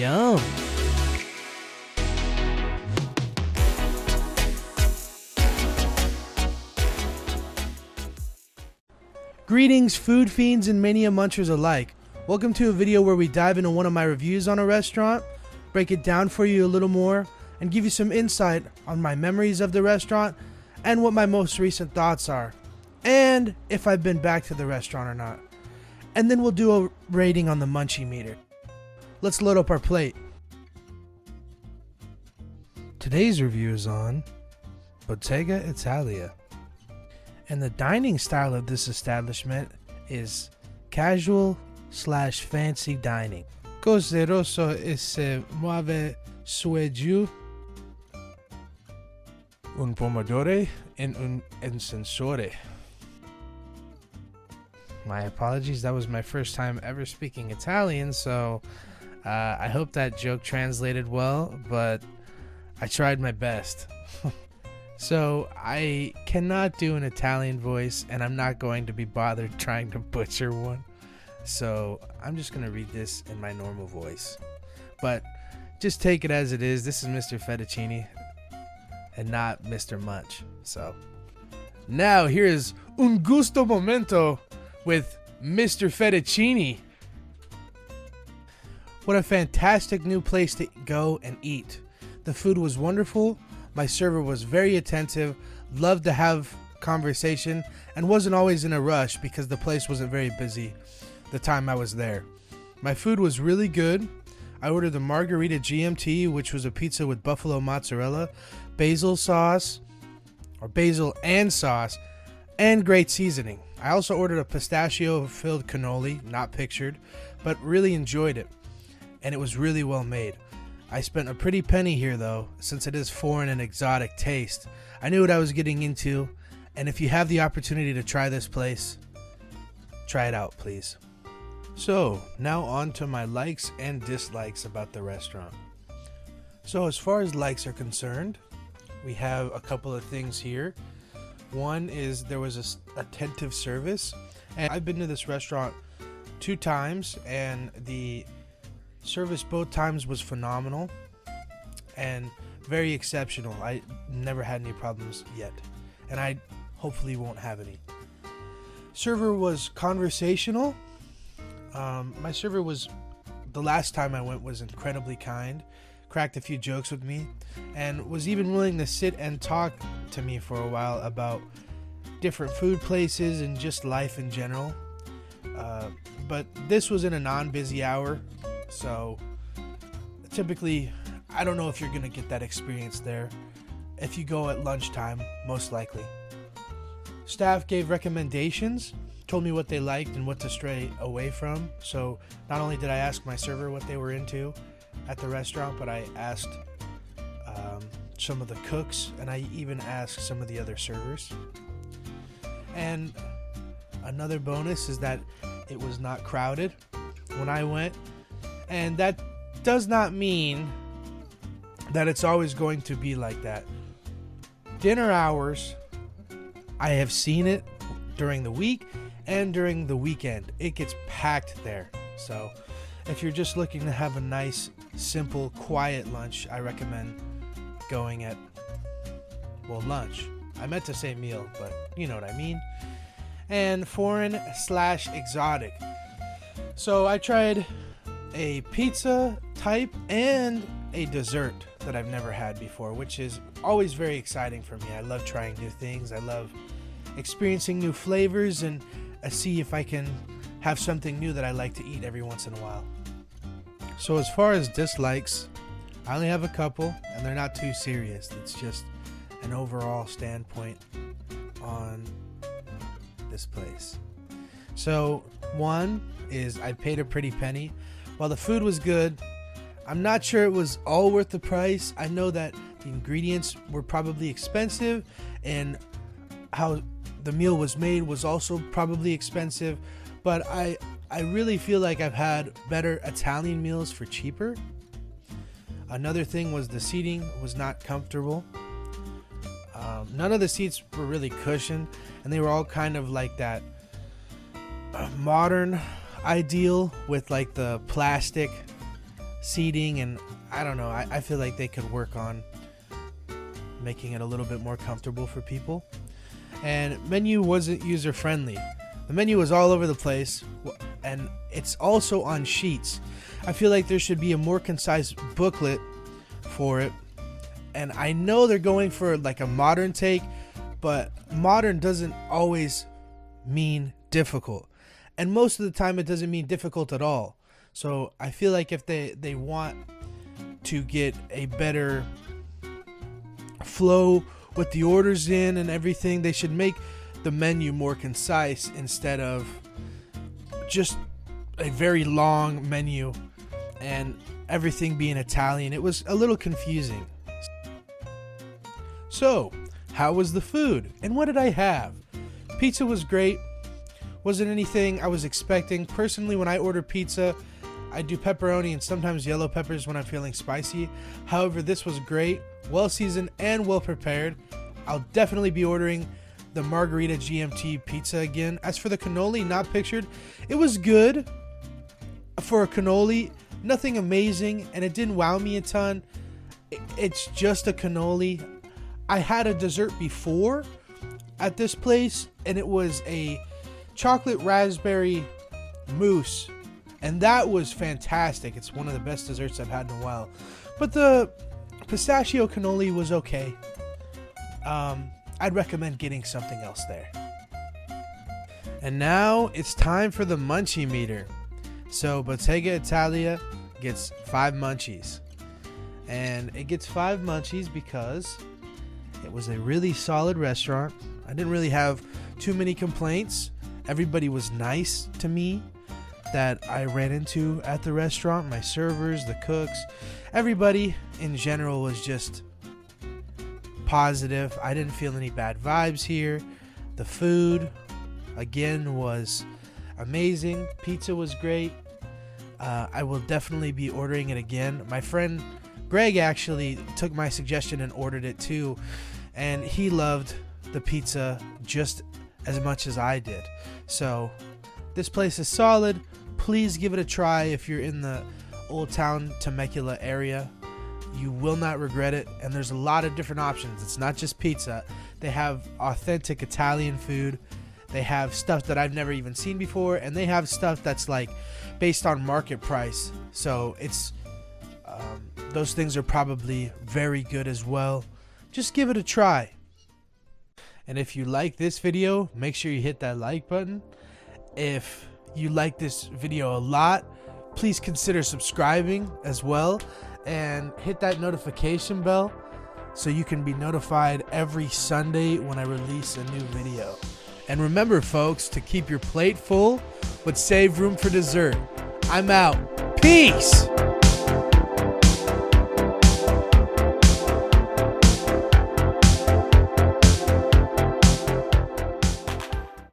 Yum. Greetings, food fiends and mania munchers alike. Welcome to a video where we dive into one of my reviews on a restaurant, break it down for you a little more, and give you some insight on my memories of the restaurant and what my most recent thoughts are, and if I've been back to the restaurant or not. And then we'll do a rating on the munchie meter. Let's load up our plate. Today's review is on Bottega Italia. And the dining style of this establishment is casual/fancy dining. Cose rosso e se muove su e giù. Un pomodoro and un incensore. My apologies, that was my first time ever speaking Italian, so I hope that joke translated well, but I tried my best. So I cannot do an Italian voice, and I'm not going to be bothered trying to butcher one. So I'm just going to read this in my normal voice. But just take it as it is. This is Mr. Fettuccine and not Mr. Munch. So now here's Un Gusto Momento with Mr. Fettuccine. What a fantastic new place to go and eat. The food was wonderful. My server was very attentive, loved to have conversation, and wasn't always in a rush because the place wasn't very busy the time I was there. My food was really good. I ordered the Margherita GMT, which was a pizza with buffalo mozzarella, basil sauce, or basil and sauce, and great seasoning. I also ordered a pistachio-filled cannoli, not pictured, but really enjoyed it, and it was really well made. I spent a pretty penny here though, since it is foreign and exotic taste. I knew what I was getting into, and if you have the opportunity to try this place, try it out, please. So, now on to my likes and dislikes about the restaurant. So as far as likes are concerned, we have a couple of things here. One is there was attentive service, and I've been to this restaurant 2 times, and the service both times was phenomenal and very exceptional. I never had any problems yet, and I hopefully won't have any. Server was conversational. My server was, the last time I went, was incredibly kind, cracked a few jokes with me, and was even willing to sit and talk to me for a while about different food places and just life in general. But this was in a non-busy hour, so typically I don't know if you're gonna get that experience there. If you go at lunchtime, most likely. Staff gave recommendations, told me what they liked and what to stray away from. So not only did I ask my server what they were into at the restaurant, but I asked some of the cooks, and I even asked some of the other servers. And another bonus is that it was not crowded when I went, and that does not mean that it's always going to be like that. Dinner hours, I have seen it during the week and during the weekend. It gets packed there. So if you're just looking to have a nice, simple, quiet lunch, I recommend going at, well, lunch. I meant to say meal, but you know what I mean. And foreign/exotic. So I tried a pizza type and a dessert that I've never had before, which is always very exciting for me. I love trying new things. I love experiencing new flavors, and I see if I can have something new that I like to eat every once in a while. So as far as dislikes, I only have a couple, and they're not too serious. It's just an overall standpoint on this place. So one is I paid a pretty penny. While the food was good, I'm not sure it was all worth the price. I know that the ingredients were probably expensive, and how the meal was made was also probably expensive, but I really feel like I've had better Italian meals for cheaper. Another thing was the seating was not comfortable. None of the seats were really cushioned, and they were all kind of like that modern ideal with like the plastic seating, and I don't know, I feel like they could work on making it a little bit more comfortable for people. And menu wasn't user friendly. The menu was all over the place, and it's also on sheets. I feel like there should be a more concise booklet for it. And I know they're going for like a modern take, but modern doesn't always mean difficult. And most of the time it doesn't mean difficult at all. So I feel like if they want to get a better flow with the orders in and everything, they should make the menu more concise instead of just a very long menu and everything being Italian. It was a little confusing. So, how was the food and what did I have? Pizza was great. Wasn't anything I was expecting. Personally, when I order pizza, I do pepperoni and sometimes yellow peppers when I'm feeling spicy. However, this was great, well seasoned and well prepared. I'll definitely be ordering the margarita GMT pizza again. As for the cannoli, not pictured, it was good for a cannoli. Nothing amazing, and it didn't wow me a ton. It's just a cannoli. I had a dessert before at this place, and it was a chocolate raspberry mousse, and that was fantastic. It's one of the best desserts I've had in a while. But the pistachio cannoli was okay. I'd recommend getting something else there. And now it's time for the munchie meter. So Bottega Italia gets 5 munchies. And it gets 5 munchies because it was a really solid restaurant. I didn't really have too many complaints. Everybody was nice to me that I ran into at the restaurant. My servers, the cooks, everybody in general was just positive. I didn't feel any bad vibes here. The food, again, was amazing. Pizza was great. I will definitely be ordering it again. My friend Greg actually took my suggestion and ordered it too, and he loved the pizza just as much as I did. So this place is solid. Please give it a try if you're in the Old Town Temecula area. You will not regret it, and there's a lot of different options. It's not just pizza. They have authentic Italian food. They have stuff that I've never even seen before, and they have stuff that's like based on market price. So it's those things are probably very good as well. Just give it a try. And if you like this video, make sure you hit that like button. If you like this video a lot, please consider subscribing as well, and hit that notification bell so you can be notified every Sunday when I release a new video. And remember, folks, to keep your plate full but save room for dessert. I'm out. Peace!